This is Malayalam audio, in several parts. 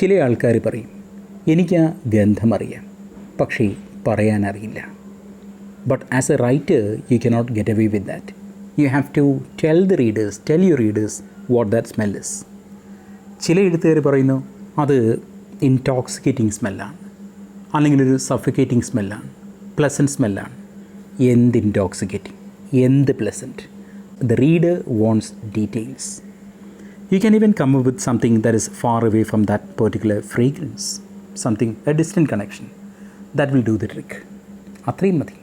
ചില ആൾക്കാർ പറയും, എനിക്ക് ആ ഗന്ധമറിയാം, പക്ഷേ പറയാനറിയില്ല. But as a writer you cannot get away with that. You have to tell your readers what that smell is. ചില എഴുത്തുകാർ പറയുന്നു അത് ഇൻടോക്സിക്കേറ്റിംഗ് സ്മെല്ലാണ്, അല്ലെങ്കിൽ ഒരു സഫിക്കേറ്റിംഗ് സ്മെല്ലാണ്, പ്ലസൻറ്റ് സ്മെല്ലാണ്. എന്ത് ഇൻടോക്സിക്കേറ്റിംഗ്, എന്ത് pleasant? The reader wants details. You can even come up with something that is far away from that particular fragrance, a distant connection. That will do the trick. അത്രയും മതി.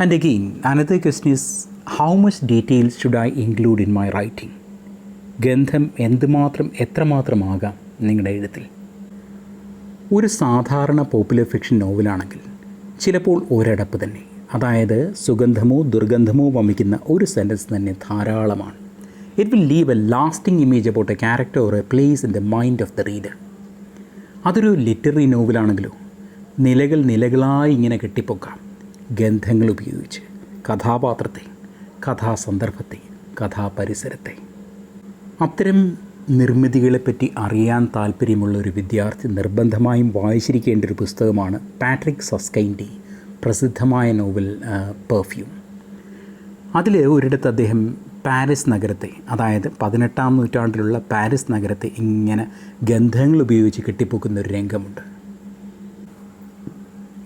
And again, another question is, how much details should I include in my writing? ഗന്ധം എത്രമാത്രമാകാം നിങ്ങളുടെ എഴുത്തിൽ? ഒരു സാധാരണ പോപ്പുലർ ഫിക്ഷൻ നോവലാണെങ്കിൽ ചിലപ്പോൾ ഒരടപ്പ് തന്നെ, അതായത് സുഗന്ധമോ ദുർഗന്ധമോ വമിക്കുന്ന ഒരു സെൻറ്റൻസ് തന്നെ ധാരാളമാണ്. It will leave a lasting image about a character or a place in the mind of the reader. അതൊരു ലിറ്റററി നോവലാണെങ്കിലോ നിലകളായി ഇങ്ങനെ കെട്ടിപ്പൊക്കാം ഗന്ധങ്ങൾ ഉപയോഗിച്ച് കഥാപാത്രത്തെ, കഥാസന്ദർഭത്തെ, കഥാപരിസരത്തെ. അത്തരം നിർമ്മിതികളെപ്പറ്റി അറിയാൻ താല്പര്യമുള്ള ഒരു വിദ്യാർത്ഥി നിർബന്ധമായും വായിച്ചിരിക്കേണ്ട ഒരു പുസ്തകമാണ് പാട്രിക് സസ്കൈൻ്റെ പ്രസിദ്ധമായ നോവൽ പെർഫ്യൂം. അതിൽ ഒരിടത്ത് അദ്ദേഹം പാരീസ് നഗരത്തെ, അതായത് 18-ാം നൂറ്റാണ്ടിലുള്ള പാരീസ് നഗരത്തെ ഇങ്ങനെ ഗന്ധങ്ങൾ ഉപയോഗിച്ച് കെട്ടിപ്പൊക്കുന്ന ഒരു രംഗമുണ്ട്.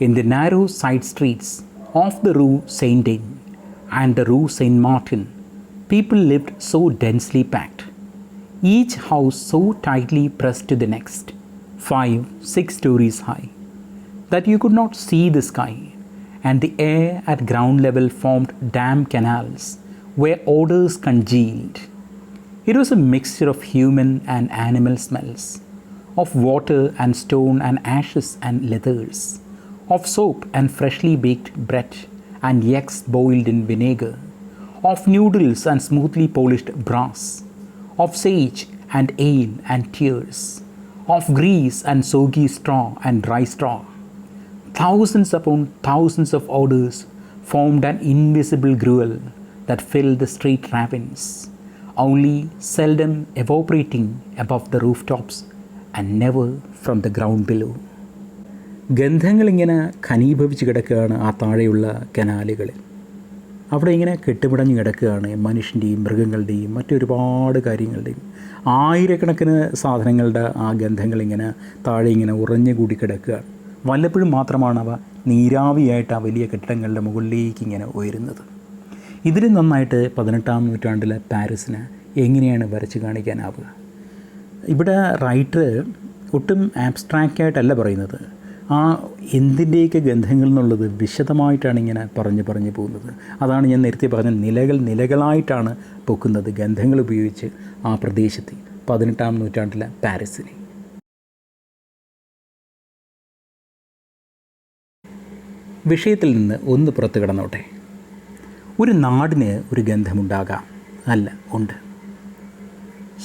In the narrow side streets of the Rue Saint-Denis and the Rue Saint-Martin, people lived so densely packed, each house so tightly pressed to the next, 5-6 stories high, that you could not see the sky, and the air at ground level formed damp canals where odors congealed. It was a mixture of human and animal smells, of water and stone and ashes and leathers, of soap and freshly baked bread and eggs boiled in vinegar, of noodles and smoothly polished brass, of sage and ale and tears, of grease and soggy straw and dry straw. Thousands upon thousands of odors formed an invisible gruel that filled the street ravines, only seldom evaporating above the rooftops and never from the ground below. ഗന്ധങ്ങളിങ്ങനെ ഘനീഭവിച്ച് കിടക്കുകയാണ് ആ താഴെയുള്ള കനാലുകളിൽ. അവിടെ ഇങ്ങനെ കെട്ടുപിടഞ്ഞ് കിടക്കുകയാണ് മനുഷ്യൻ്റെയും മൃഗങ്ങളുടെയും മറ്റൊരുപാട് കാര്യങ്ങളുടെയും. ആയിരക്കണക്കിന് സാധനങ്ങളുടെ ആ ഗന്ധങ്ങളിങ്ങനെ താഴെ ഇങ്ങനെ ഉറഞ്ഞുകൂടി കിടക്കുകയാണ്. വല്ലപ്പോഴും മാത്രമാണ് അവ നീരാവിയായിട്ട് ആ വലിയ കെട്ടിടങ്ങളുടെ മുകളിലേക്ക് ഇങ്ങനെ ഉയരുന്നത്. ഇതിലും നന്നായിട്ട് 18-ാം നൂറ്റാണ്ടിലെ പാരീസിന് എങ്ങനെയാണ് വരച്ച് കാണിക്കാനാവുക? ഇവിടെ റൈറ്റർ ഒട്ടും ആബ്സ്ട്രാക്റ്റായിട്ടല്ല പറയുന്നത്. ആ എന്തിൻ്റെയൊക്കെ ഗന്ധങ്ങൾ എന്നുള്ളത് വിശദമായിട്ടാണ് ഇങ്ങനെ പറഞ്ഞു പോകുന്നത്. അതാണ് ഞാൻ നേരത്തെ പറഞ്ഞ നിലകളായിട്ടാണ് പൊക്കുന്നത് ഗന്ധങ്ങൾ ഉപയോഗിച്ച് ആ പ്രദേശത്തെ 18-ാം നൂറ്റാണ്ടിലെ പാരീസിനെ. വിഷയത്തിൽ നിന്ന് ഒന്ന് പുറത്ത് കിടന്നോട്ടെ. ഒരു നാടിന് ഒരു ഗന്ധമുണ്ടാകാം, അല്ല, ഉണ്ട്.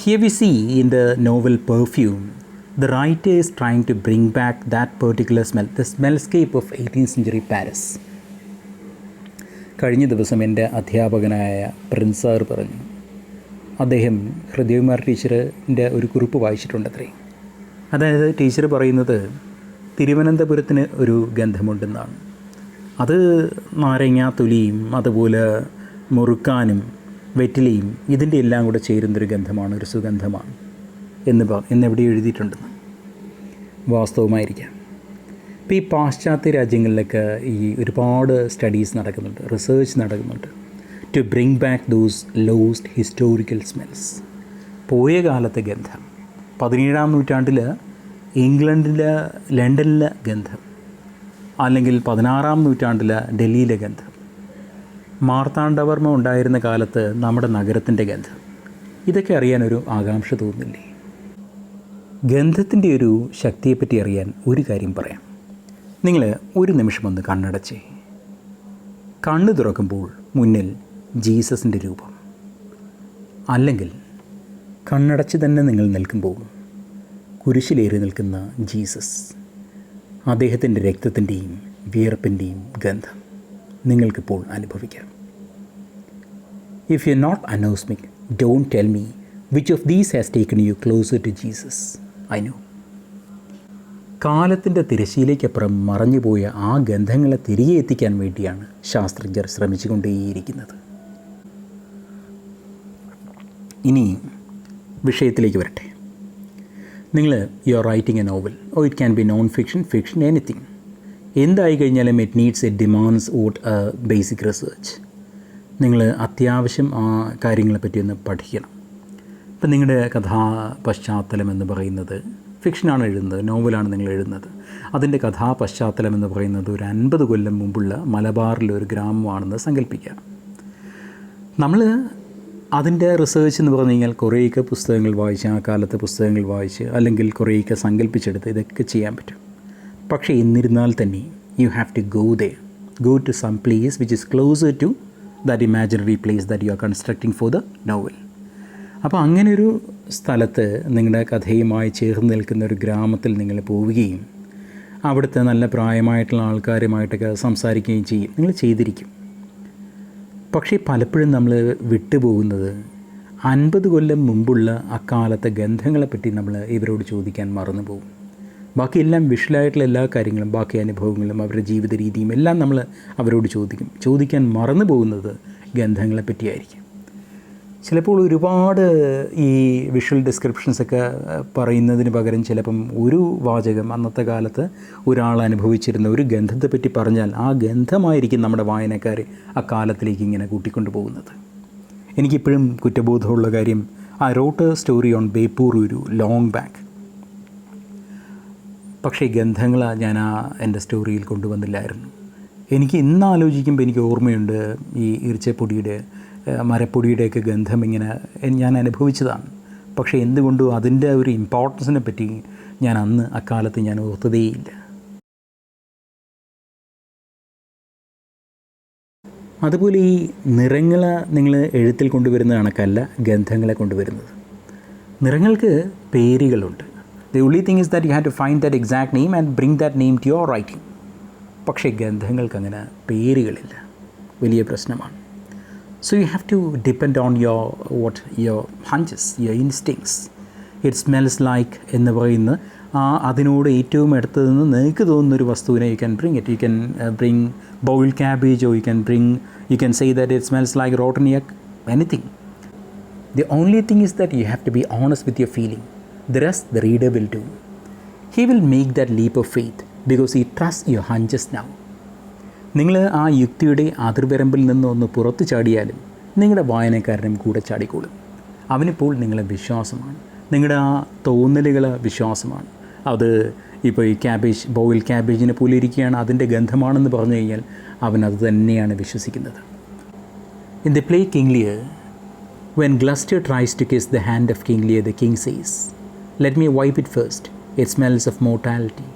Here we see in the novel Perfume, the writer is trying to bring back that particular smell, the smellscape of 18th century Paris. കഴിഞ്ഞ ദിവസം എൻ്റെ അധ്യാപകനായ പ്രിൻസ് സാർ പറഞ്ഞു, അദ്ദേഹം ഹൃദയകുമാർ ടീച്ചറിൻ്റെ ഒരു കുറിപ്പ് വായിച്ചിട്ടുണ്ടത്രേ. അതായത് ടീച്ചർ പറയുന്നത് തിരുവനന്തപുരത്തിന് ഒരു ഗന്ധമുണ്ടെന്നാണ്. അത് നാരങ്ങാത്തൊലിയും അതുപോലെ മുറുക്കാനും വെറ്റിലയും ഇതിൻ്റെ എല്ലാം കൂടെ ചേരുന്നൊരു ഗന്ധമാണ്, ഒരു സുഗന്ധമാണ് എന്നെവിടെ എഴുതിയിട്ടുണ്ടെന്ന്. വാസ്തവമായിരിക്കാം. ഇപ്പോൾ ഈ പാശ്ചാത്യ രാജ്യങ്ങളിലൊക്കെ ഈ ഒരുപാട് സ്റ്റഡീസ് നടക്കുന്നുണ്ട്, റിസർച്ച് നടക്കുന്നുണ്ട്, to bring back those lost historical smells. പോയ കാലത്തെ ഗന്ധം. 17-ാം നൂറ്റാണ്ടിൽ ഇംഗ്ലണ്ടിലെ ലണ്ടനിലെ ഗന്ധം, അല്ലെങ്കിൽ 16-ാം നൂറ്റാണ്ടിലെ ഡൽഹിയിലെ ഗന്ധം, മാർത്താണ്ഡവർമ്മ ഉണ്ടായിരുന്ന കാലത്ത് നമ്മുടെ നഗരത്തിൻ്റെ ഗന്ധം. ഇതൊക്കെ അറിയാനൊരു ആകാംക്ഷ തോന്നില്ലേ? ഗന്ധത്തിൻ്റെ ഒരു ശക്തിയെപ്പറ്റി അറിയാൻ ഒരു കാര്യം പറയാം. നിങ്ങൾ ഒരു നിമിഷം ഒന്ന് കണ്ണടച്ചേ. കണ്ണ് തുറക്കുമ്പോൾ മുന്നിൽ ജീസസിൻ്റെ രൂപം, അല്ലെങ്കിൽ കണ്ണടച്ച് തന്നെ നിങ്ങൾ നിൽക്കുമ്പോൾ കുരിശിലേറി നിൽക്കുന്ന ജീസസ്, അദ്ദേഹത്തിൻ്റെ രക്തത്തിൻ്റെയും വിയർപ്പിൻ്റെയും ഗന്ധം നിങ്ങൾക്കിപ്പോൾ അനുഭവിക്കാം. If you not anosmic, don't tell me which of these has taken you closer to Jesus. I know കാലത്തിൻ്റെ തിരശ്ശീലയ്ക്കപ്പുറം മറഞ്ഞുപോയ ആ ഗന്ധങ്ങളെ തിരികെ എത്തിക്കാൻ വേണ്ടിയാണ് ശാസ്ത്രജ്ഞർ ശ്രമിച്ചുകൊണ്ടേയിരിക്കുന്നത്. ഇനി വിഷയത്തിലേക്ക് വരട്ടെ. നിങ്ങൾ you are writing a novel, oh it can be non fiction, fiction, anything. എന്തായി കഴിഞ്ഞാലും it needs a demands out a basic research. നിങ്ങൾ അത്യാവശ്യം ആ കാര്യങ്ങളെപ്പറ്റി ഒന്ന് പഠിക്കണം. ഇപ്പം നിങ്ങളുടെ കഥാ പശ്ചാത്തലം എന്ന് പറയുന്നത് ഫിക്ഷനാണ് എഴുതുന്നത്, നോവലാണ് നിങ്ങൾ എഴുതുന്നത്. അതിൻ്റെ കഥാ പശ്ചാത്തലം എന്ന് പറയുന്നത് ഒരു 50 കൊല്ലം മുമ്പുള്ള മലബാറിലെ ഒരു ഗ്രാമമാണെന്ന് സങ്കല്പിക്കുക. നമ്മൾ അതിൻ്റെ റിസേർച്ച് എന്ന് പറഞ്ഞു കഴിഞ്ഞാൽ കുറേയൊക്കെ പുസ്തകങ്ങൾ വായിച്ച്, ആ കാലത്തെ പുസ്തകങ്ങൾ വായിച്ച്, അല്ലെങ്കിൽ കുറേയൊക്കെ സങ്കല്പിച്ചെടുത്ത് ഇതൊക്കെ ചെയ്യാൻ പറ്റും. പക്ഷേ എന്നിരുന്നാൽ തന്നെ you have to go to some place which is closer to that imaginary place that you are constructing for the novel. അപ്പോൾ അങ്ങനെയൊരു സ്ഥലത്ത് നിങ്ങളുടെ കഥയുമായി ചേർന്ന് നിൽക്കുന്ന ഒരു ഗ്രാമത്തിൽ നിങ്ങൾ പോവുകയും അവിടുത്തെ നല്ല പ്രായമായിട്ടുള്ള ആൾക്കാരുമായിട്ടൊക്കെ സംസാരിക്കുകയും ചെയ്യും. നിങ്ങൾ ചെയ്തിരിക്കും. പക്ഷേ പലപ്പോഴും നമ്മൾ വിട്ടുപോകുന്നത് 50 കൊല്ലം മുമ്പുള്ള അക്കാലത്തെ ഗന്ധങ്ങളെപ്പറ്റി നമ്മൾ ഇവരോട് ചോദിക്കാൻ മറന്നു പോകും. ബാക്കിയെല്ലാം വിഷ്വലായിട്ടുള്ള എല്ലാ കാര്യങ്ങളും, ബാക്കി അനുഭവങ്ങളും, അവരുടെ ജീവിത രീതിയും എല്ലാം നമ്മൾ അവരോട് ചോദിക്കാൻ മറന്നു പോകുന്നത് ഗന്ധങ്ങളെപ്പറ്റിയായിരിക്കും. ചിലപ്പോൾ ഒരുപാട് ഈ വിഷ്വൽ ഡിസ്ക്രിപ്ഷൻസൊക്കെ പറയുന്നതിന് പകരം ചിലപ്പം ഒരു വാചകം അന്നത്തെ കാലത്ത് ഒരാൾ അനുഭവിച്ചിരുന്ന ഒരു ഗന്ധത്തെപ്പറ്റി പറഞ്ഞാൽ ആ ഗന്ധമായിരിക്കും നമ്മുടെ വായനക്കാർ ആ കാലത്തിലേക്ക് ഇങ്ങനെ കൂട്ടിക്കൊണ്ടു പോകുന്നത്. എനിക്കിപ്പോഴും കുറ്റബോധമുള്ള കാര്യം, I wrote a story on Beypore ഒരു ലോങ് ബാക്ക്. പക്ഷേ ഗന്ധങ്ങൾ ഞാൻ എൻ്റെ സ്റ്റോറിയിൽ കൊണ്ടുവന്നില്ലായിരുന്നു. എനിക്ക് ഇന്ന് ആലോചിക്കുമ്പോൾ എനിക്ക് ഓർമ്മയുണ്ട്, ഈ ഈർച്ചപ്പൊടിയുടെ മരപ്പൊടിയുടെയൊക്കെ ഗന്ധം ഇങ്ങനെ ഞാൻ അനുഭവിച്ചതാണ്. പക്ഷേ എന്തുകൊണ്ടും അതിൻ്റെ ഒരു ഇമ്പോർട്ടൻസിനെ പറ്റി ഞാൻ അന്ന് അക്കാലത്ത് ഞാൻ ഓർത്തതേയില്ല. അതുപോലെ ഈ നിറങ്ങളെ നിങ്ങൾ എഴുത്തിൽ കൊണ്ടുവരുന്ന കണക്കല്ല ഗന്ധങ്ങളെ കൊണ്ടുവരുന്നത്. നിറങ്ങൾക്ക് പേരുകളുണ്ട്. The only thing is that you have to find that exact name and bring that name to your writing. പക്ഷേ ഗന്ധങ്ങൾക്ക് അങ്ങനെ പേരുകളില്ല. വലിയ പ്രശ്നമാണ്. So you have to depend on your hunches, your instincts. It smells like എന്ന് പറയുന്ന അതിനോട് ഏറ്റവും അടുത്തത് നിന്ന് നിങ്ങൾക്ക് തോന്നുന്നൊരു വസ്തുവിനെ you can bring it. You can bring boiled cabbage, or you can say that it smells like rotten egg, anything. The only thing is that you have to be honest with your feeling. The rest the reader will do. He will make that leap of faith because he trusts your hunches now. നിങ്ങൾ ആ യുക്തിയുടെ അതിർവരമ്പിൽ നിന്ന് പുറത്തു ചാടിയാലും നിങ്ങളുടെ വായനക്കാരനും കൂടെ ചാടിക്കോളും. അവനിപ്പോൾ നിങ്ങളെ വിശ്വാസമാണ്, നിങ്ങളുടെ ആ തോന്നലുകൾ വിശ്വാസമാണ്. അത് ഇപ്പോൾ ഈ ബോയിൽ ക്യാബേജിനെ പോലെ ഇരിക്കുകയാണ്, അതിൻ്റെ ഗന്ധമാണെന്ന് പറഞ്ഞു കഴിഞ്ഞാൽ അവൻ അത് തന്നെയാണ് വിശ്വസിക്കുന്നത്. In the play King Lear, when Gloucester tries to kiss the hand of King Lear, the king says, "Let me wipe it first. It smells of mortality."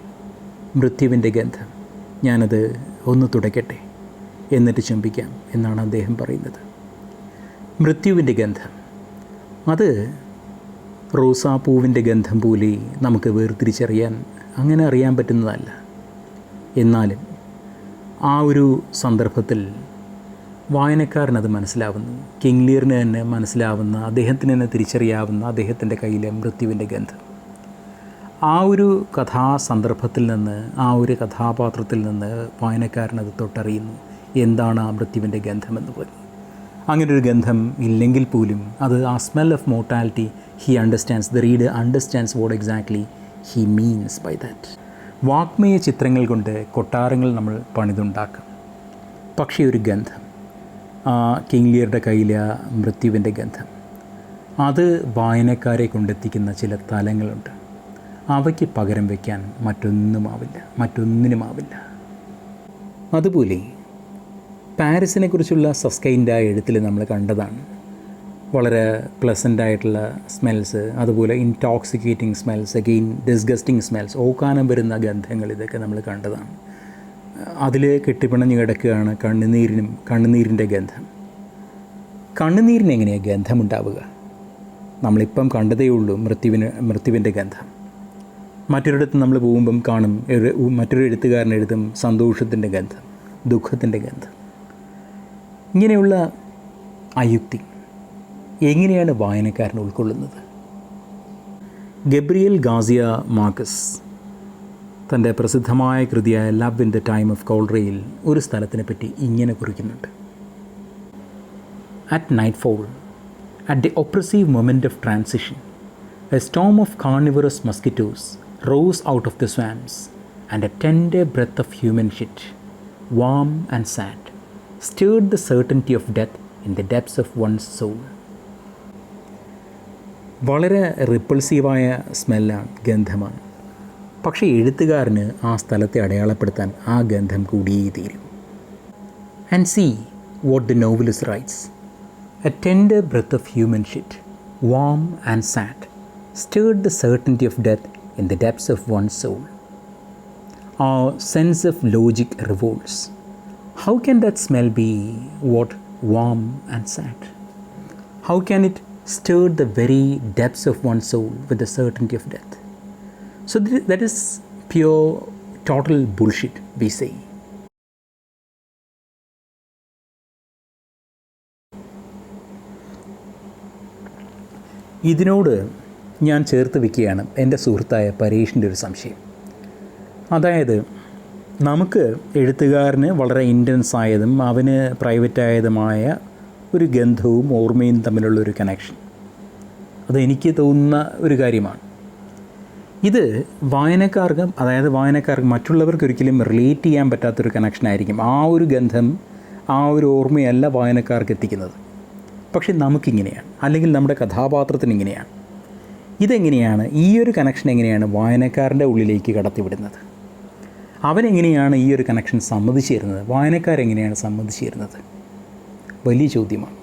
മൃത്യുവിൻ്റെ ഗന്ധം, ഞാനത് ഒന്ന് തുടയ്ക്കട്ടെ എന്നിട്ട് ചുംബിക്കാം എന്നാണ് അദ്ദേഹം പറയുന്നത്. മൃത്യുവിൻ്റെ ഗന്ധം അത് റോസാപ്പൂവിൻ്റെ ഗന്ധം പോലെ നമുക്ക് വേർതിരിച്ചറിയാൻ അങ്ങനെ അറിയാൻ പറ്റുന്നതല്ല. എന്നാലും ആ ഒരു സന്ദർഭത്തിൽ വായനക്കാരനത് മനസ്സിലാവുന്നു. കിങ് ലിയറിന് തന്നെ മനസ്സിലാവുന്ന, അദ്ദേഹത്തിന് തന്നെ തിരിച്ചറിയാവുന്ന അദ്ദേഹത്തിൻ്റെ കയ്യിലെ മൃത്യുവിൻ്റെ ഗന്ധം. ആ ഒരു കഥാസന്ദർഭത്തിൽ നിന്ന്, ആ ഒരു കഥാപാത്രത്തിൽ നിന്ന് വായനക്കാരനത് തൊട്ടറിയുന്നു എന്താണ് ആ മൃത്യുവിൻ്റെ ഗന്ധമെന്ന് പറയും. അങ്ങനൊരു ഗന്ധം ഇല്ലെങ്കിൽ പോലും അത് ആ smell of mortality the reader understands what exactly he means by that. വാഗ്മയ ചിത്രങ്ങൾ കൊണ്ട് കൊട്ടാരങ്ങൾ നമ്മൾ പണിതുണ്ടാക്കും. പക്ഷേ ഒരു ഗന്ധം, ആ കിങ് ലിയറുടെ കയ്യിലെ ആ മൃത്യുവിൻ്റെ ഗന്ധം, അത് വായനക്കാരെ കൊണ്ടെത്തിക്കുന്ന ചില തലങ്ങളുണ്ട്. അവയ്ക്ക് പകരം വയ്ക്കാൻ മറ്റൊന്നിനുമാവില്ല. അതുപോലെ പാരീസിനെ കുറിച്ചുള്ള സസ്കൈൻ്റെ എഴുത്തിൽ നമ്മൾ കണ്ടതാണ്. വളരെ പ്ലസൻ്റായിട്ടുള്ള സ്മെൽസ്, അതുപോലെ intoxicating smells, again disgusting smells, ഓക്കാനം വരുന്ന ഗന്ധങ്ങൾ, ഇതൊക്കെ നമ്മൾ കണ്ടതാണ്. അതിൽ കെട്ടിപ്പിണഞ്ഞ് കിടക്കുകയാണ് കണ്ണുനീരിൻ്റെ ഗന്ധം. കണ്ണുനീരിന് എങ്ങനെയാണ് ഗന്ധമുണ്ടാവുക? നമ്മളിപ്പം കണ്ടതേ ഉള്ളൂ മൃത്യുവിൻ്റെ ഗന്ധം. മറ്റൊരിടത്ത് നമ്മൾ പോകുമ്പം കാണും, മറ്റൊരു എഴുത്തുകാരൻ എഴുതും സന്തോഷത്തിൻ്റെ ഗന്ധം, ദുഃഖത്തിൻ്റെ ഗന്ധം. ഇങ്ങനെയുള്ള അയുക്തി എങ്ങനെയാണ് വായനക്കാരൻ ഉൾക്കൊള്ളുന്നത്? ഗബ്രിയേൽ ഗാർസിയ മാർക്കസ് തൻ്റെ പ്രസിദ്ധമായ കൃതിയായ love in the time of കോൾറയിൽ ഒരു സ്ഥലത്തിനെ പറ്റി ഇങ്ങനെ കുറിക്കുന്നുണ്ട്. At nightfall, at the oppressive moment of transition, a storm of carnivorous mosquitoes rose out of the swamps, and a tender breath of human shit, warm and sad, stirred the certainty of death in the depths of one's soul. വളരെ റിപ്പൾസീവായ സ്മെല്ലാണ്, ഗന്ധമാണ്. പക്ഷേ എഴുത്തുകാരന് ആ സ്ഥലത്തെ അടയാളപ്പെടുത്താൻ ആ ഗന്ധം കൂടിയേ തീരും. And see what the novelist writes. A tender breath of human shit, warm and sad, stirred the certainty of death in the depths of one's soul. Our sense of logic revolts. How can that smell be what warm and sad? How can it stir the very depths of one's soul with the certainty of death? So that is pure, total bullshit, we say. ഇതിനോട് ഞാൻ ചേർത്ത് വയ്ക്കുകയാണ് എൻ്റെ സുഹൃത്തായ പരേഷിൻ്റെ ഒരു സംശയം. അതായത്, നമുക്ക് എഴുത്തുകാരന് വളരെ ഇൻറ്റൻസ് ആയതും അവന് പ്രൈവറ്റായതുമായ ഒരു ഗന്ധവും ഓർമ്മയും തമ്മിലുള്ളൊരു കണക്ഷൻ, അതെനിക്ക് തോന്നുന്ന ഒരു കാര്യമാണ്. ഇത് വായനക്കാർക്ക് മറ്റുള്ളവർക്ക് ഒരിക്കലും റിലേറ്റ് ചെയ്യാൻ പറ്റാത്തൊരു കണക്ഷനായിരിക്കും. ആ ഒരു ഗന്ധം, ആ ഒരു ഓർമ്മയല്ല വായനക്കാർക്ക് എത്തിക്കുന്നത്. പക്ഷെ നമുക്കിങ്ങനെയാണ്, അല്ലെങ്കിൽ നമ്മുടെ കഥാപാത്രത്തിന് ഇങ്ങനെയാണ്. ഇതെങ്ങനെയാണ്, ഈ ഒരു കണക്ഷൻ എങ്ങനെയാണ് വായനക്കാരൻ്റെ ഉള്ളിലേക്ക് കടത്തിവിടുന്നത്? അവനെങ്ങനെയാണ് ഈ ഒരു കണക്ഷൻ സമ്മതിച്ചു തരുന്നത്? വായനക്കാരെങ്ങനെയാണ് സമ്മതിച്ചു തരുന്നത്? വലിയ ചോദ്യമാണ്.